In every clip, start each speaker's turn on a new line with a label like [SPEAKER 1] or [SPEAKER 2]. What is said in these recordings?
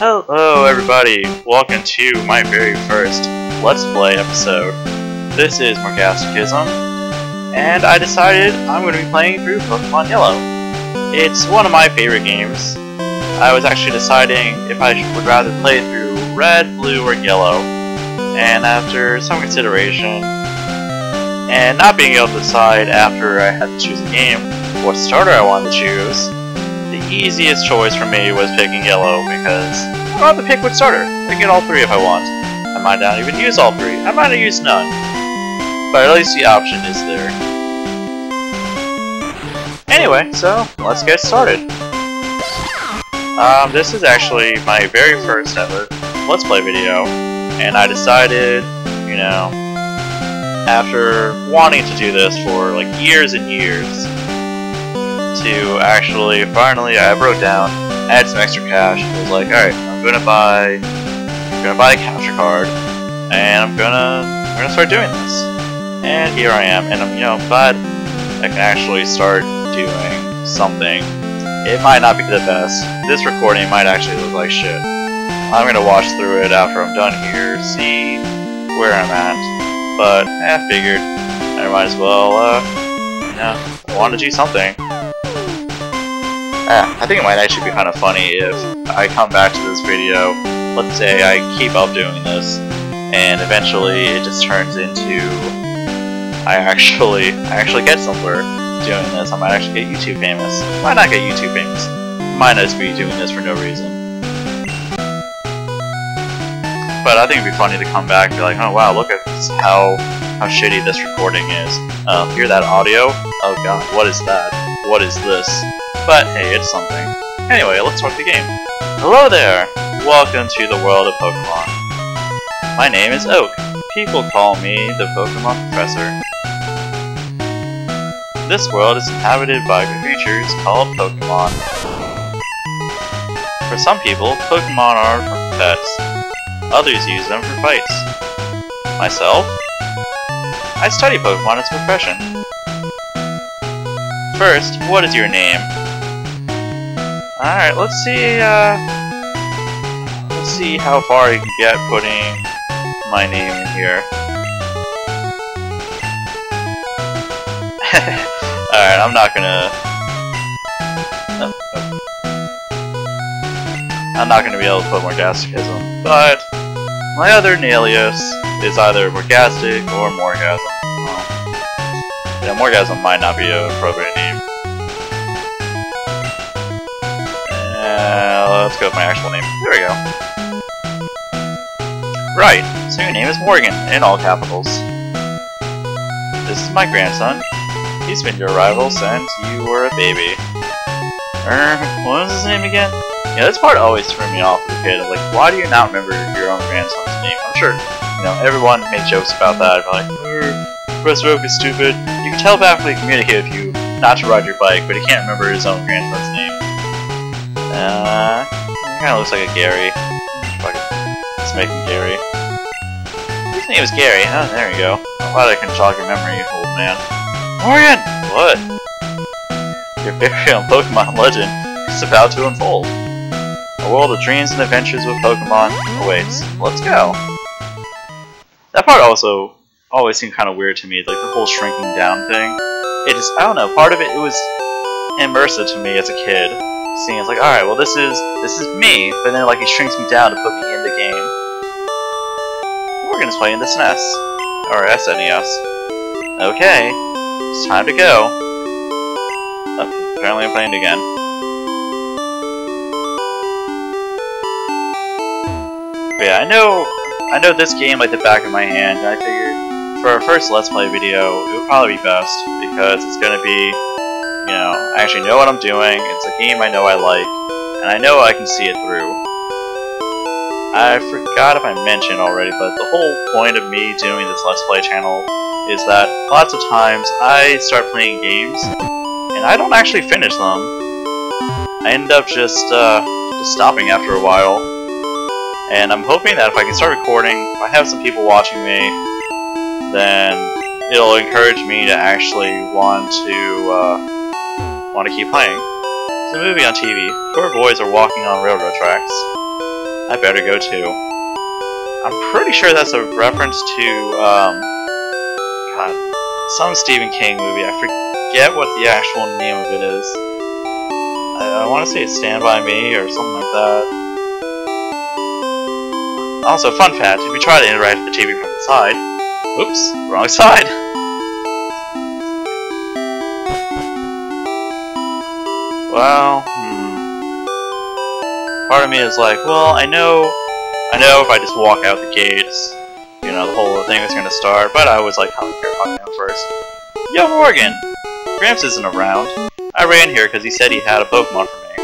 [SPEAKER 1] Hello everybody, welcome to my very first Let's Play episode. This is Morgastichism, and I decided I'm going to be playing through Pokemon Yellow. It's one of my favorite games. I was actually deciding if I would rather play through Red, Blue, or Yellow, and after some consideration, and not being able to decide after I had to choose a game what starter I wanted to choose, the easiest choice for me was picking Yellow because I don't have to pick which starter. I can get all three if I want. I might not even use all three. I might not use none. But at least the option is there. Anyway, so let's get started. This is actually my very first ever Let's Play video, and I decided, you know, after wanting to do this for like years and years, to actually finally I broke down, I had some extra cash. I was like, alright, I'm gonna buy a capture card, and I'm gonna start doing this. And here I am, and I'm glad I can actually start doing something. It might not be the best. This recording might actually look like shit. I'm gonna watch through it after I'm done here, see where I'm at. But I figured I might as well I want to do something. I think it might actually be kind of funny if I come back to this video, let's say I keep up doing this, and eventually it just turns into I actually get somewhere doing this. I might actually get YouTube famous. Might not get YouTube famous. Might just be doing this for no reason. But I think it'd be funny to come back and be like, oh wow, look at this, how shitty this recording is. Hear that audio? Oh god, what is that? What is this? But hey, it's something. Anyway, let's start the game. Hello there! Welcome to the world of Pokemon. My name is Oak. People call me the Pokemon Professor. This world is inhabited by creatures called Pokemon. For some people, Pokemon are pets. Others use them for fights. Myself? I study Pokemon as a profession. First, what is your name? Alright, let's see how far you can get putting my name in here. Alright, I'm not gonna be able to put Morgastichism, but my other alias is either Morgastic or Morgasm. Well, Morgasm might not be an appropriate name. Let's go with my actual name. There we go. Right, so your name is Morgan, in all capitals. This is my grandson. He's been your rival since you were a baby. What was his name again? Yeah, this part always threw me off as a kid. Like, why do you not remember your own grandson's name? I'm sure, everyone made jokes about that. Like, Professor Oak is stupid. You can telepathically communicate with you not to ride your bike, but he can't remember his own grandson's name. Kinda looks like a Gary. Fuck it. Let's make him Gary. His name is Gary. Oh, there you go. I'm glad I can jog your memory, old man. Morgan! What? Your very own Pokemon legend is about to unfold. A world of dreams and adventures with Pokemon awaits. Let's go! That part also always seemed kind of weird to me, like the whole shrinking down thing. It just, I don't know, part of it was immersive to me as a kid. Seeing it's like, alright, well this is me, but then like he shrinks me down to put me in the game. Morgan's playing the SNES. Or SNES. Okay, it's time to go. Oh, apparently I'm playing it again. But yeah, I know this game like the back of my hand, and I figured for our first Let's Play video, it would probably be best, because it's gonna be, I actually know what I'm doing, it's a game I know I like, and I know I can see it through. I forgot if I mentioned already, but the whole point of me doing this Let's Play channel is that lots of times I start playing games and I don't actually finish them. I end up just stopping after a while. And I'm hoping that if I can start recording, if I have some people watching me, then it'll encourage me to actually want to keep playing. It's a movie on TV. Four boys are walking on railroad tracks. I better go too. I'm pretty sure that's a reference to God, some Stephen King movie. I forget what the actual name of it is. I want to say it's Stand By Me or something like that. Also, fun fact, if you try to interact with the TV from the side... Oops, wrong side! Well, part of me is like, well, I know if I just walk out the gates, you know, the whole thing is gonna start, but I was like, coming here talking to him first. Yo, Morgan! Gramps isn't around. I ran here because he said he had a Pokemon for me.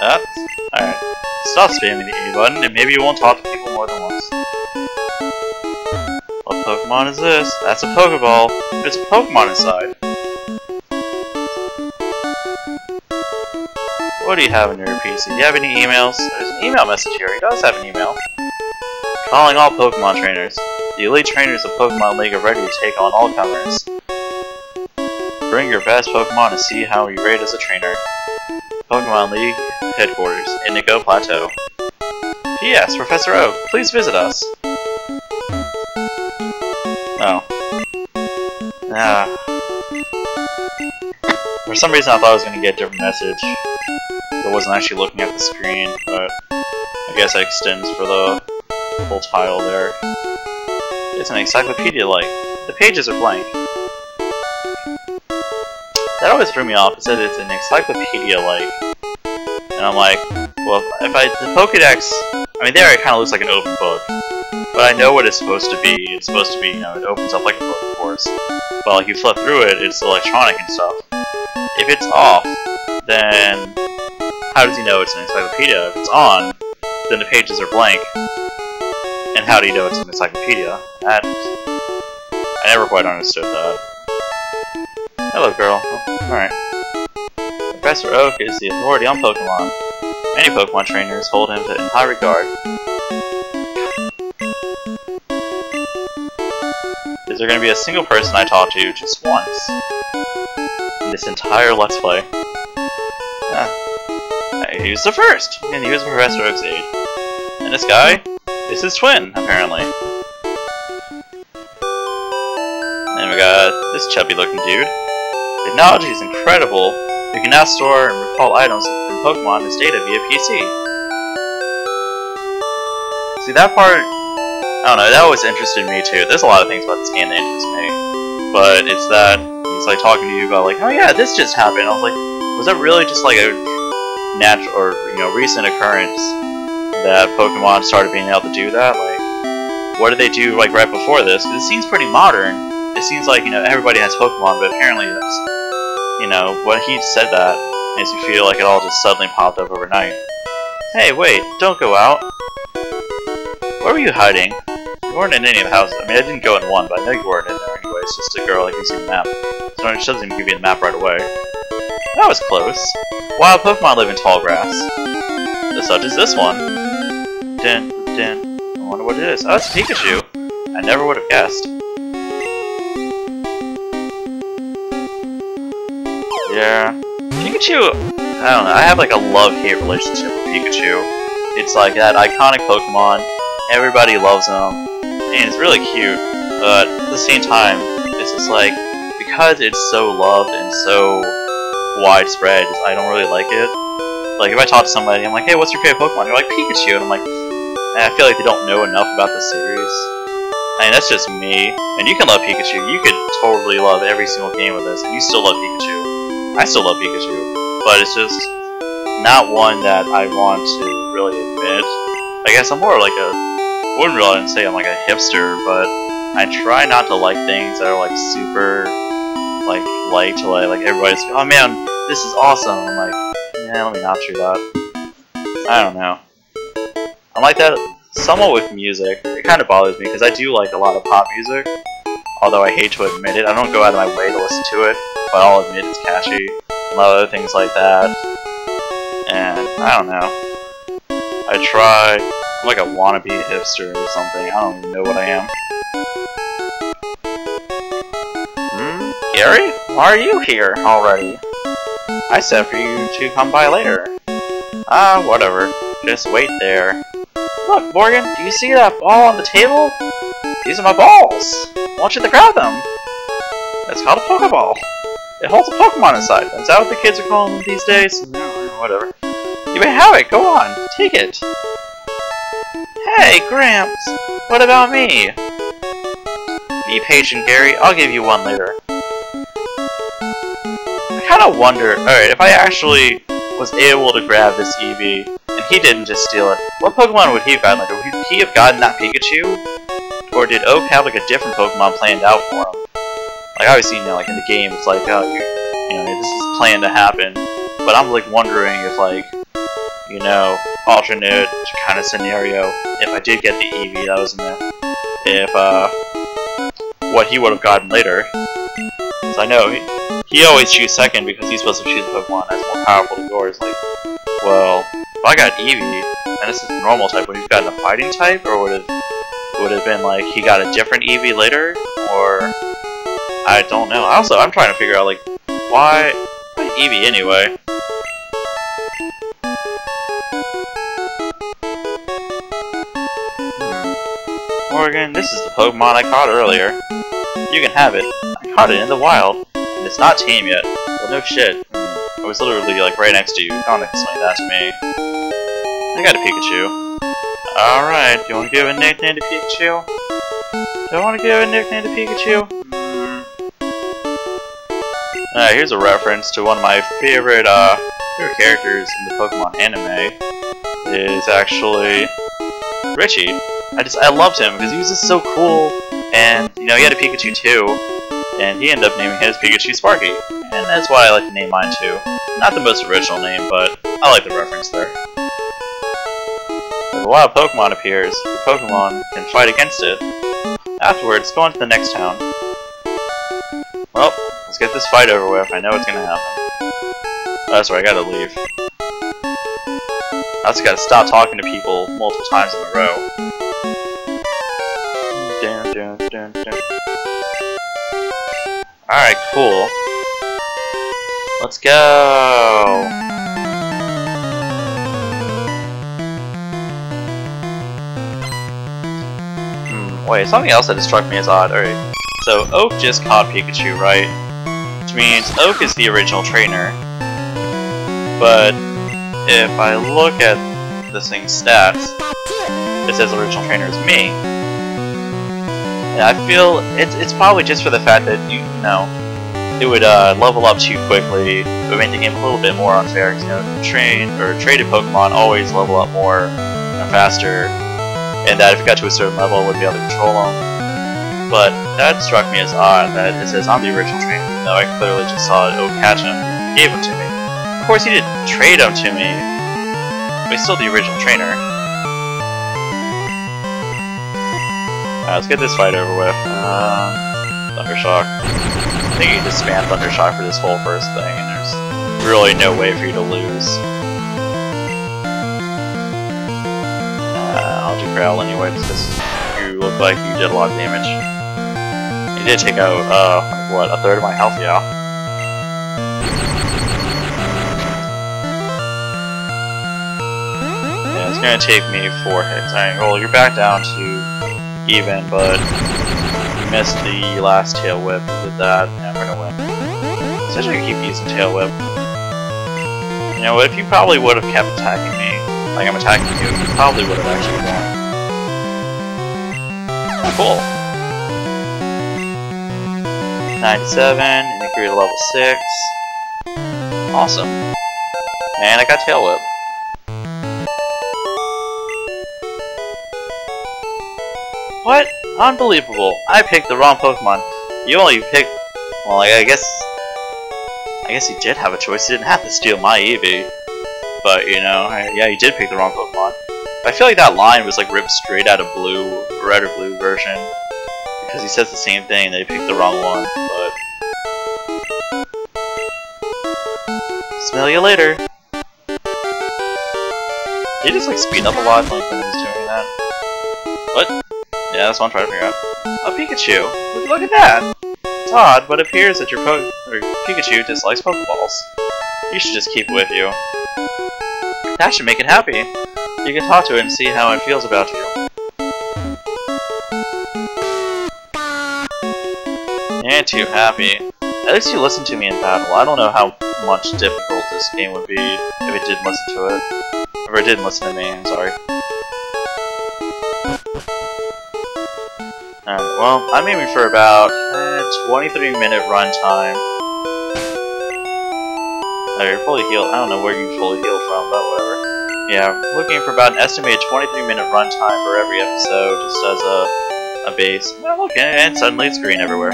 [SPEAKER 1] Alright. Stop spamming the A button, and maybe you won't talk to people more than once. What Pokemon is this? That's a Pokeball. There's a Pokemon inside. What do you have in your PC? Do you have any emails? There's an email message here. He does have an email. Calling all Pokemon trainers. The elite trainers of Pokemon League are ready to take on all comers. Bring your best Pokemon and see how you rate as a trainer. Pokemon League Headquarters, Indigo Plateau. P.S. Professor Oak, please visit us. Oh. For some reason I thought I was going to get a different message. I wasn't actually looking at the screen, but I guess it extends for the whole tile there. It's an encyclopedia-like. The pages are blank. That always threw me off. It said it's an encyclopedia-like. And I'm like, well, if the Pokédex, I mean, there it kind of looks like an open book. But I know what it's supposed to be. It's supposed to be, you know, it opens up like a book, of course. But like you flip through it, it's electronic and stuff. If it's off, then how does he know it's an encyclopedia? If it's on, then the pages are blank. And how do you know it's an encyclopedia? I never quite understood that. Hello, girl. Oh, alright. Professor Oak is the authority on Pokemon. Many Pokemon trainers hold him in high regard. Is there going to be a single person I talk to just once in this entire Let's Play? He was the first, and he was Professor Oak's aide. And this guy is his twin, apparently. And we got this chubby-looking dude. Technology is incredible. We can now store and recall items and Pokemon as data via PC. See, that part, I don't know, that always interested me too. There's a lot of things about this game that interest me. But it's that he's like talking to you about like, oh yeah, this just happened. I was like, was that really just like a natural or, you know, recent occurrence that Pokemon started being able to do that? Like, what did they do like right before this? Because it seems pretty modern. It seems like, you know, everybody has Pokemon, but apparently that's, you know, when he said that, makes me feel like it all just suddenly popped up overnight. Hey, wait, don't go out. Where were you hiding? You weren't in any of the houses. I mean, I didn't go in one, but I know you weren't in there anyway. It's just a girl that gives you the map. So it doesn't even give you the map right away. That was close. Wild Pokemon live in tall grass. Such as this one. Dun, dun. I wonder what it is. Oh, it's Pikachu. I never would have guessed. Yeah. Pikachu, I don't know, I have like a love-hate relationship with Pikachu. It's like that iconic Pokemon, everybody loves him, and it's really cute, but at the same time, it's just like, because it's so loved and so widespread, I don't really like it. Like, if I talk to somebody, I'm like, hey, what's your favorite Pokemon? They're like, Pikachu, and I'm like, I feel like they don't know enough about the series. I mean, that's just me, and you can love Pikachu, you could totally love every single game of this, and you still love Pikachu. I still love Pikachu, but it's just not one that I want to really admit. I guess I'm more like I wouldn't really say I'm like a hipster, but I try not to like things that are like super like liked to like everybody's like, oh man, this is awesome. I'm like, yeah, let me not do that. I don't know. I'm like that. somewhat with music. It kind of bothers me because I do like a lot of pop music, although I hate to admit it. I don't go out of my way to listen to it, but I'll admit it's catchy. A lot of other things like that. And I don't know. I try. I'm like a wannabe hipster or something. I don't even know what I am. Gary? Why are you here already? I said for you to come by later. Whatever. Just wait there. Look, Morgan, do you see that ball on the table? These are my balls. I want you to grab them. It's called a Pokeball. It holds a Pokemon inside. Is that what the kids are calling them these days? No, whatever. You may have it. Go on. Take it. Hey, Gramps. What about me? Be patient, Gary. I'll give you one later. I kind of wonder, alright, if I actually was able to grab this Eevee, and he didn't just steal it, what Pokemon would he have gotten? Like, would he have gotten that Pikachu? Or did Oak have, like, a different Pokemon planned out for him? Like, obviously, you know, like, in the game, it's like, oh, you know, this is planned to happen. But I'm, like, wondering if, like, you know, alternate kind of scenario, if I did get the Eevee that was in there, if, what he would have gotten later. Because I know he always chooses second because he's supposed to choose a Pokemon that's more powerful than yours. Like, well, if I got Eevee, and this is the normal type, would he have gotten a fighting type, or would it have been like he got a different Eevee later, or I don't know. Also, I'm trying to figure out like why Eevee anyway. Morgan, this is the Pokemon I caught earlier. You can have it. I caught it in the wild, and it's not tame yet. Well, no shit. I was literally like right next to you. Don't explain that to me. I got a Pikachu. Alright, do you want to give a nickname to Pikachu? Do I want to give a nickname to Pikachu? Here's a reference to one of my favorite characters in the Pokemon anime. Is actually Richie. I loved him because he was just so cool, and you know he had a Pikachu too, and he ended up naming his Pikachu Sparky, and that's why I like to name mine too. Not the most original name, but I like the reference there. If a wild Pokemon appears, the Pokemon can fight against it. Afterwards, go on to the next town. Well, let's get this fight over with. I know it's gonna happen. That's right, I gotta leave. I just gotta stop talking to people multiple times in a row. Alright, cool. Let's go! Wait, something else that just struck me as odd. Alright, so Oak just caught Pikachu, right? Which means Oak is the original trainer. But if I look at this thing's stats, it says original trainer is me. And I feel it's probably just for the fact that you know it would level up too quickly. It would make the game a little bit more unfair. You know, traded Pokemon always level up more and faster, and that if it got to a certain level, it would be able to control them. But that struck me as odd that it says I'm the original trainer, even though I clearly just saw Oak catch him and gave him to me. Of course, he didn't trade him to me, but he's still the original trainer. Let's get this fight over with. Thundershock. I think you can just spam Thundershock for this whole first thing, and there's really no way for you to lose. I'll do Growl anyway, just because you look like you did a lot of damage. You did take out, what, a third of my health, yeah. Yeah, it's gonna take me 4 hits. Alright, well, you're back down to even, but you missed the last Tail Whip. You did that, and we're gonna win. Essentially, I keep using Tail Whip. You know, if you probably would have kept attacking me, like I'm attacking you, you probably would have actually won. Oh, cool. 97, and it grew to level 6. Awesome. And I got Tail Whip. What? Unbelievable! I picked the wrong Pokemon. You only picked... Well, I guess you did have a choice. You didn't have to steal my Eevee. But, you know, yeah, you did pick the wrong Pokemon. If I feel like that line was like ripped straight out of Blue, Red or Blue version, because he says the same thing. They picked the wrong one, but smell you later. Did he just like speed up a lot like when he was doing that? What? Yeah, that's what I'm trying to figure out. A Pikachu! Would you look at that? It's odd, but it appears that your Pikachu dislikes Pokeballs. You should just keep it with you. That should make it happy. You can talk to it and see how it feels about you. You ain't too happy. At least you listened to me in battle. I don't know how much difficult this game would be if it didn't listen to it. If it didn't listen to me, I'm sorry. Alright, well, I'm aiming for about 23-minute runtime. You're fully healed. I don't know where you fully healed from, but whatever. Yeah, looking for about an estimated 23-minute runtime for every episode, just as a base. Well, okay, and suddenly it's green everywhere.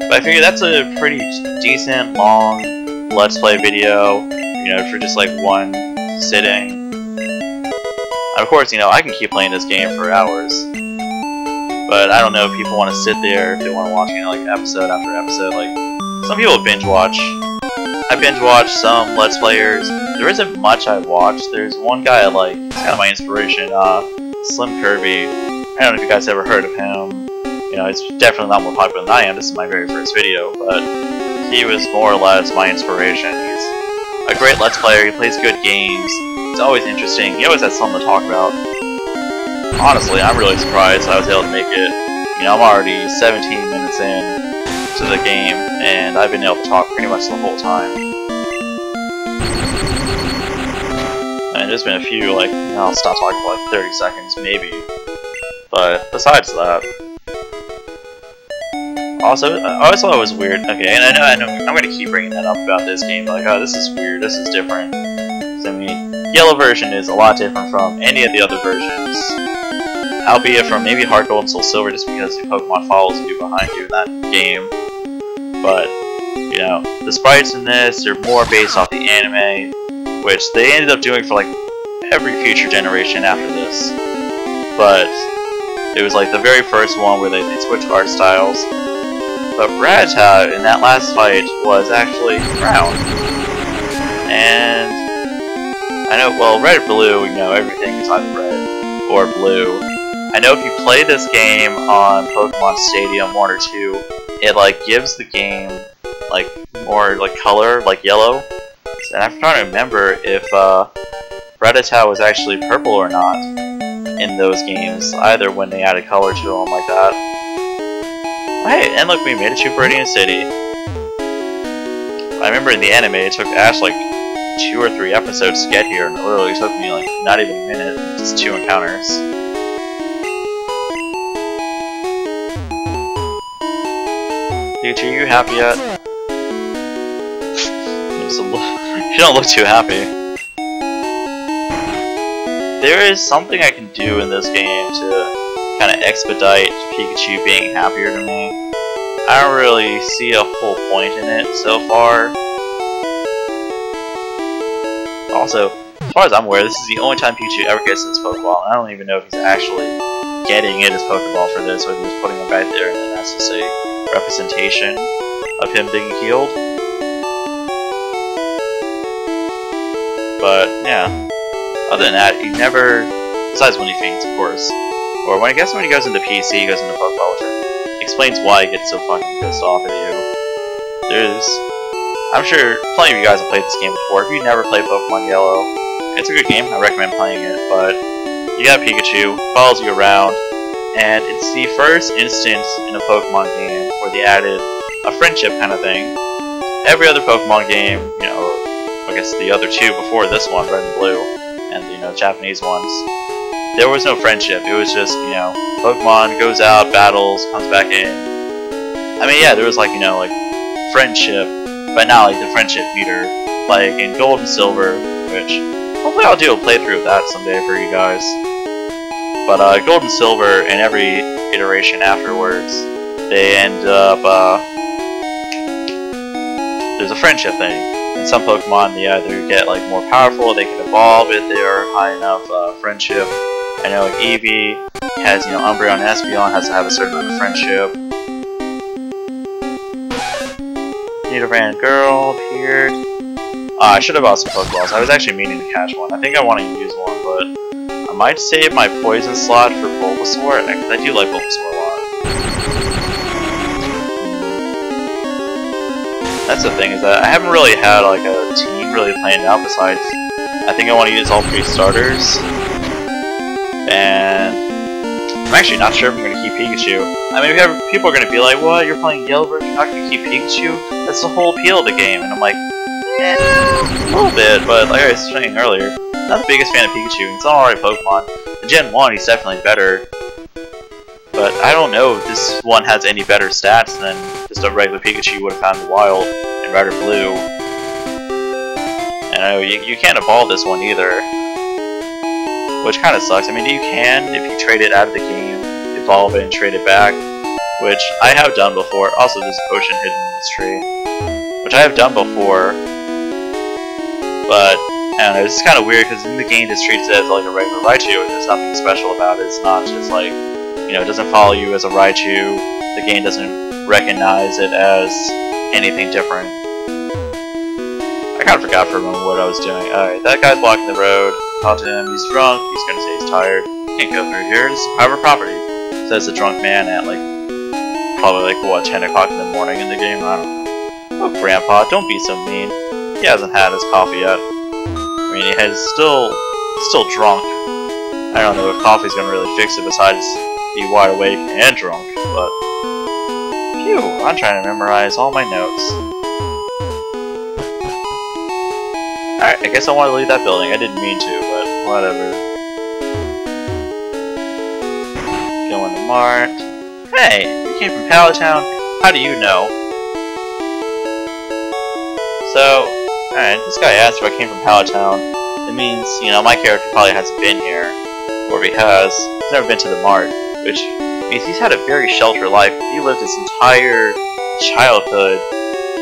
[SPEAKER 1] But I figure that's a pretty decent, long Let's Play video, you know, for just like one sitting. Of course, you know, I can keep playing this game for hours. But I don't know if people want to sit there, if they want to watch, you know, like episode after episode. Like, some people binge watch. I binge watch some Let's Players. There isn't much I watch. There's one guy I like. He's kind of my inspiration. Slim Kirby. I don't know if you guys ever heard of him. You know, he's definitely not more popular than I am. This is my very first video, but he was more or less my inspiration. He's a great Let's Player. He plays good games. It's always interesting. He always has something to talk about. Honestly, I'm really surprised I was able to make it. You know, I'm already 17 minutes in to the game, and I've been able to talk pretty much the whole time. And there's been a few, like, you know, I'll stop talking for like 30 seconds, maybe. But besides that, also, I always thought it was weird. Okay, and I know, I'm gonna keep bringing that up about this game. Like, oh, this is weird. This is different. I mean, Yellow version is a lot different from any of the other versions. Albeit from maybe Heart Gold and Soul Silver, just because the Pokemon follows you behind you in that game. But, you know, the sprites in this are more based off the anime, which they ended up doing for like every future generation after this. But it was like the very first one where they switched art styles. But Rattata in that last fight was actually brown. And I know, well, red or blue, you know, everything is either red or blue. I know if you play this game on Pokemon Stadium 1 or 2, it like gives the game like more like color, like yellow. And I'm trying to remember if Rattata was actually purple or not in those games, either when they added color to them like that. Hey, and look, we made it to Viridian City. I remember in the anime it took Ash like 2 or 3 episodes to get here, and it literally took me like not even a minute, just 2 encounters. Pikachu, are you happy yet? You don't look too happy. There is something I can do in this game to kind of expedite Pikachu being happier to me. I don't really see a full point in it so far. Also, as far as I'm aware, this is the only time Pikachu ever gets in his Pokeball, and I don't even know if he's actually getting in his Pokeball for this, or if he's putting him right there, and then that's just a representation of him being healed. But, yeah. Other than that, he never, besides when he faints, of course, or when I guess when he goes into PC, he goes into Pokeball, which explains why he gets so fucking pissed off at you. I'm sure plenty of you guys have played this game before. If you've never played Pokemon Yellow, it's a good game. I recommend playing it. But you got Pikachu, follows you around, and it's the first instance in a Pokemon game where they added a friendship kind of thing. Every other Pokemon game, you know, I guess the other 2 before this one, Red and Blue, and you know, the Japanese ones, there was no friendship. It was just, you know, Pokemon goes out, battles, comes back in. I mean, yeah, there was like, you know, like friendship, but not like the friendship meter, like in Gold and Silver, which hopefully I'll do a playthrough of that someday for you guys. But Gold and Silver and every iteration afterwards, they end up, there's a friendship thing. And some Pokemon, they either get like more powerful, they can evolve if they are high enough friendship. I know like Eevee has, you know, Umbreon and Espeon has to have a certain amount of friendship. Nidoran girl appeared. I should have bought some Pokeballs. I was actually meaning to catch one. I think I want to use one, but I might save my poison slot for Bulbasaur, because I do like Bulbasaur a lot. That's the thing, is that I haven't really had like a team really planned out besides, I think I want to use all 3 starters. And I'm actually not sure if I'm going to keep Pikachu. I mean, people are going to be like, what, you're playing Yellowbird, you're not going to keep Pikachu? That's the whole appeal of the game. And I'm like, yeah, a little bit, but like I was saying earlier, I'm not the biggest fan of Pikachu. It's an alright Pokemon. In Gen 1, he's definitely better. But I don't know if this one has any better stats than just a regular Pikachu you would have found in the wild in Red or Blue. And I know you can't evolve this one either, which kind of sucks. I mean, you can, if you trade it out of the game, evolve it and trade it back, which I have done before. Also, there's a potion hidden in this tree, which I have done before. But I don't know, it's kind of weird because in the game it treats it as like a regular Raichu, and there's nothing special about it. It's not just like, you know, it doesn't follow you as a Raichu. The game doesn't recognize it as anything different. I kind of forgot for a moment what I was doing. Alright, that guy's blocking the road. Talk to him, he's drunk, he's gonna say he's tired. Can't go through here, this is private property. Says the drunk man at like, probably like, what, 10 o'clock in the morning in the game? I don't know. Oh, Grandpa, don't be so mean. He hasn't had his coffee yet. I mean, he's still drunk. I don't know if coffee's gonna really fix it besides be wide awake and drunk, but phew, I'm trying to memorize all my notes. Alright, I guess I want to leave that building. I didn't mean to, but whatever. Going to Mart. Hey, you came from Palatown? How do you know? So, alright, this guy asked if I came from Palatown. It means, you know, my character probably hasn't been here. Or if he has, he's never been to the Mart. Which means he's had a very sheltered life. He lived his entire childhood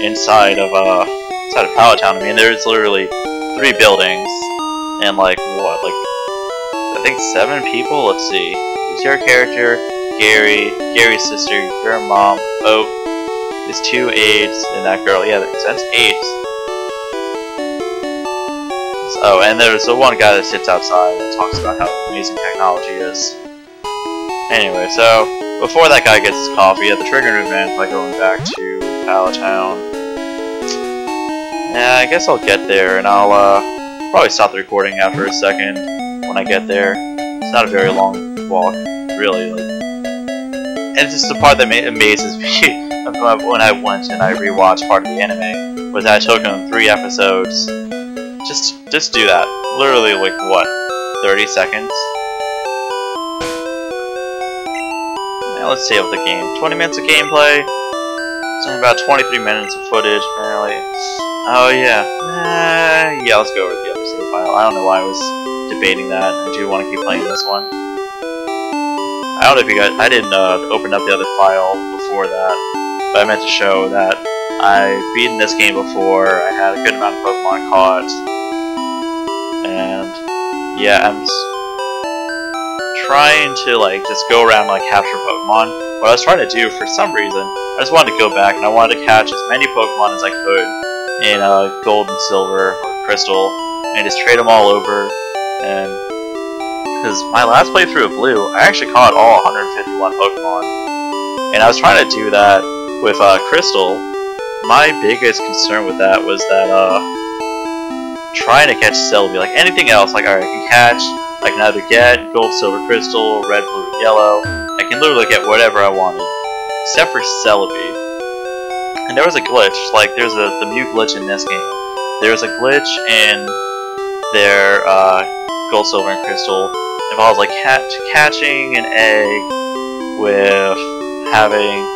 [SPEAKER 1] inside of Palatown. I mean, there's literally 3 buildings and like what, like I think 7 people. Let's see. There's your character, Gary, Gary's sister, your mom, Oak. There's 2 aides and that girl. Yeah, that's 8. Oh, and there's the one guy that sits outside and talks about how amazing technology is. Anyway, so before that guy gets his coffee at the Trigger event by going back to Palatown. Yeah, I guess I'll get there and I'll probably stop the recording after a second when I get there. It's not a very long walk, really. Like, and it's just the part that amazes me when I went and I rewatched part of the anime was that I took them 3 episodes. Just do that. Literally, like what, 30 seconds? Let's save the game. 20 minutes of gameplay. It's only about 23 minutes of footage, apparently. Oh yeah. Yeah, let's go over the other save file. I don't know why I was debating that. I do want to keep playing this one. I don't know if you guys... I didn't open up the other file before that. But I meant to show that I've beaten this game before. I had a good amount of Pokemon caught. And yeah, I'm just trying to like just go around and like capture Pokemon. What I was trying to do for some reason, I just wanted to go back and I wanted to catch as many Pokemon as I could in Gold and Silver or Crystal and just trade them all over. And because my last playthrough of Blue, I actually caught all 151 Pokemon, and I was trying to do that with Crystal. My biggest concern with that was that trying to catch Celebi, like anything else, like alright, I can catch. I can either get Gold, Silver, Crystal, Red, Blue, or Yellow. I can literally get whatever I wanted, except for Celebi. And there was a glitch, like there's the Mew glitch in this game. There's a glitch in their Gold, Silver, and Crystal. It involves like catching an egg with having,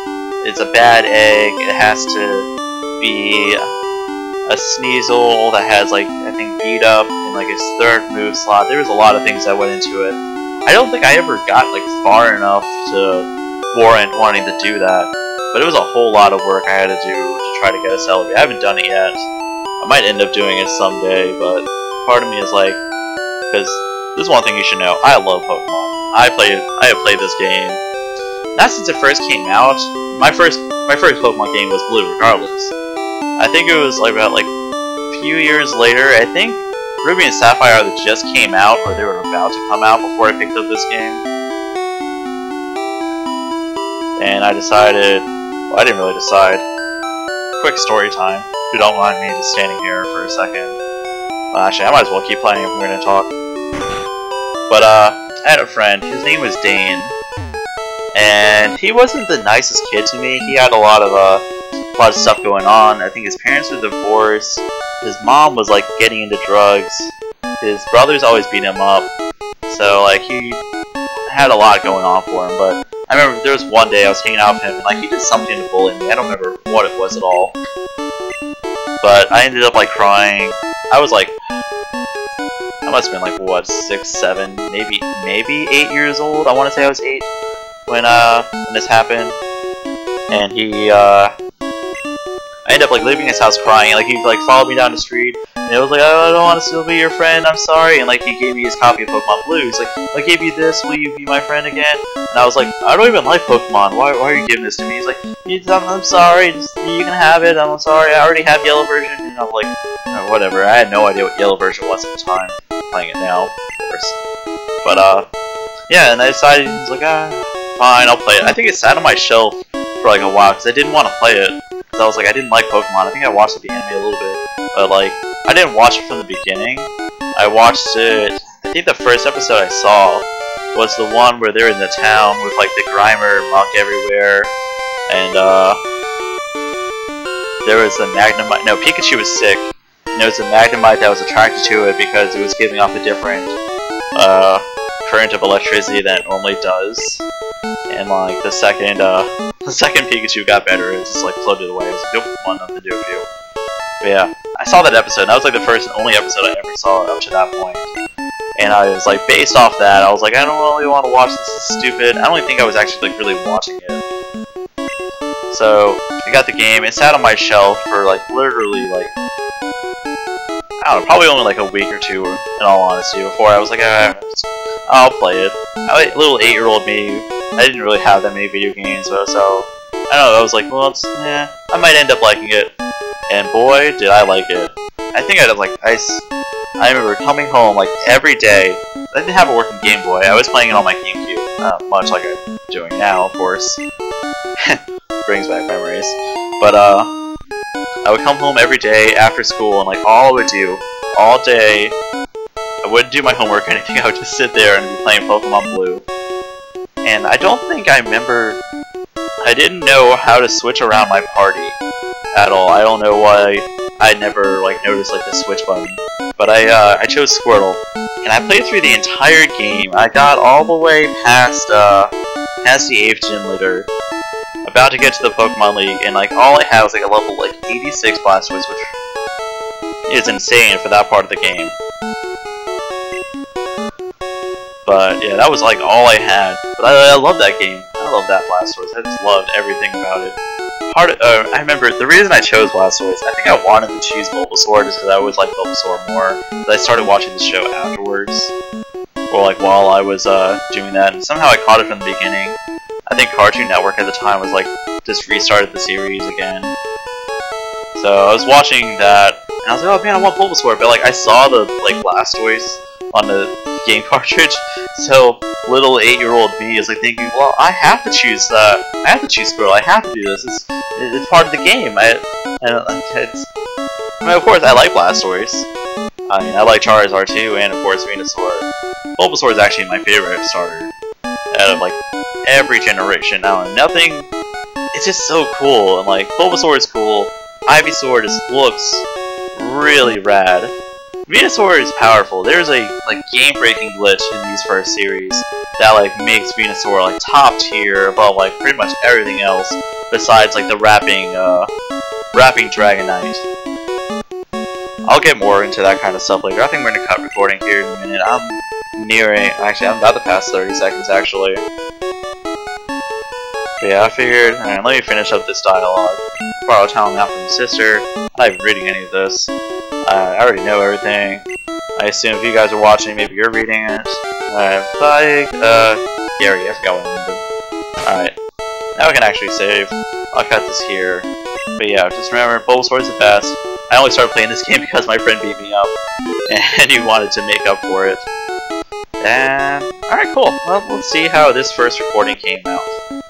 [SPEAKER 1] it's a bad egg. It has to be a Sneasel that has like, I think, beat up in like his 3rd move slot. There was a lot of things that went into it. I don't think I ever got like far enough to warrant wanting to do that, but it was a whole lot of work I had to do to try to get a Celebi. I haven't done it yet. I might end up doing it someday, but part of me is like, because this is one thing you should know, I love Pokemon. I have played this game, not since it first came out. My first Pokemon game was Blue, regardless. I think it was like about like a few years later. I think Ruby and Sapphire either just came out or they were about to come out before I picked up this game. And I decided, well, I didn't really decide. Quick story time. If you don't mind me just standing here for a second. Well, actually, I might as well keep playing if we're gonna talk. But I had a friend. His name was Dane. And he wasn't the nicest kid to me. He had a lot of stuff going on. I think his parents were divorced. His mom was like getting into drugs. His brothers always beat him up. So like he had a lot going on for him. But I remember there was one day I was hanging out with him and like he did something to bully me. I don't remember what it was at all. But I ended up like crying. I was like, I must have been like what, 6, 7, maybe 8 years old. I want to say I was 8 when this happened. And I ended up like leaving his house crying. Like he like followed me down the street, and it was like, oh, I don't want to still be your friend. I'm sorry. And like he gave me his copy of Pokemon Blue. He's like, I gave you this. Will you be my friend again? And I was like, I don't even like Pokemon. Why are you giving this to me? He's like, I'm sorry. You can have it. I'm sorry. I already have Yellow version. And I'm like, oh, whatever. I had no idea what Yellow version was at the time. I'm playing it now, of course. But yeah. And I decided, he's like, fine, I'll play it. I think it sat on my shelf for like a while because I didn't want to play it. Because I was like, I didn't like Pokemon. I think I watched the anime a little bit, but like, I didn't watch it from the beginning. I watched it. I think the first episode I saw was the one where they're in the town with like the Grimer monk everywhere, and there was a Magnemite. No, Pikachu was sick. And there was a Magnemite that was attracted to it because it was giving off a different current of electricity than it normally does. And like the second Pikachu got better, it just like floated away. It was like, nope, want nothing to do with you. But yeah, I saw that episode. And that was like the first and only episode I ever saw up to that point. And I was like, based off that, I was like, I don't really want to watch this. This is stupid. I don't even think I was actually like really watching it. So I got the game. It sat on my shelf for like literally like, I don't know, probably only like a week or two, in all honesty, before I was like, I'll play it. Little 8-year-old me, I didn't really have that many video games, so I don't know, I was like, well, I might end up liking it. And boy, did I like it. I think I did like, I remember coming home like every day. I didn't have a working Game Boy, I was playing it on my GameCube, not much like I'm doing now, of course. Brings back memories. But I would come home every day after school, and like all I would do all day, I wouldn't do my homework or anything. I would just sit there and be playing Pokemon Blue. And I don't think I remember. I didn't know how to switch around my party at all. I don't know why I never like noticed like the switch button. But I chose Squirtle, and I played through the entire game. I got all the way past the 8th gym leader. About to get to the Pokemon League, and like all I had was like a level like 86 Blastoise, which is insane for that part of the game. But yeah, that was like all I had. But I love that game. I love that Blastoise. I just loved everything about it. I remember the reason I chose Blastoise. I think I wanted to choose Bulbasaur just because I always liked Bulbasaur more. But I started watching the show afterwards, or like while I was doing that, and somehow I caught it from the beginning. I think Cartoon Network at the time was like, just restarted the series again. So I was watching that, and I was like, oh man, I want Bulbasaur, but like I saw the like Blastoise on the game cartridge, so little 8-year-old me is like thinking, well, I have to choose I have to choose Squirtle, I have to do this, it's part of the game. I mean, of course, I like Blastoise. I mean, I like Charizard too, and of course Venusaur. Bulbasaur is actually my favorite starter out of like every generation. Now, nothing. It's just so cool, and like Bulbasaur is cool. Ivysaur just looks really rad. Venusaur is powerful. There's a like game-breaking glitch in these first series that like makes Venusaur like top tier above like pretty much everything else besides like the rapping Dragonite. I'll get more into that kind of stuff later. I think we're gonna cut recording here in a minute. Actually, I'm about to pass 30 seconds actually. But yeah, I figured, alright, let me finish up this dialogue. borrow talent out from his sister. I'm not even reading any of this. I already know everything. I assume if you guys are watching, maybe you're reading it. Bye, Gary, I forgot what I named him. Alright, now we can actually save. I'll cut this here. But yeah, just remember, Bulbasaur's the best. I only started playing this game because my friend beat me up, and he wanted to make up for it. And, alright, cool. Well, let's see how this first recording came out.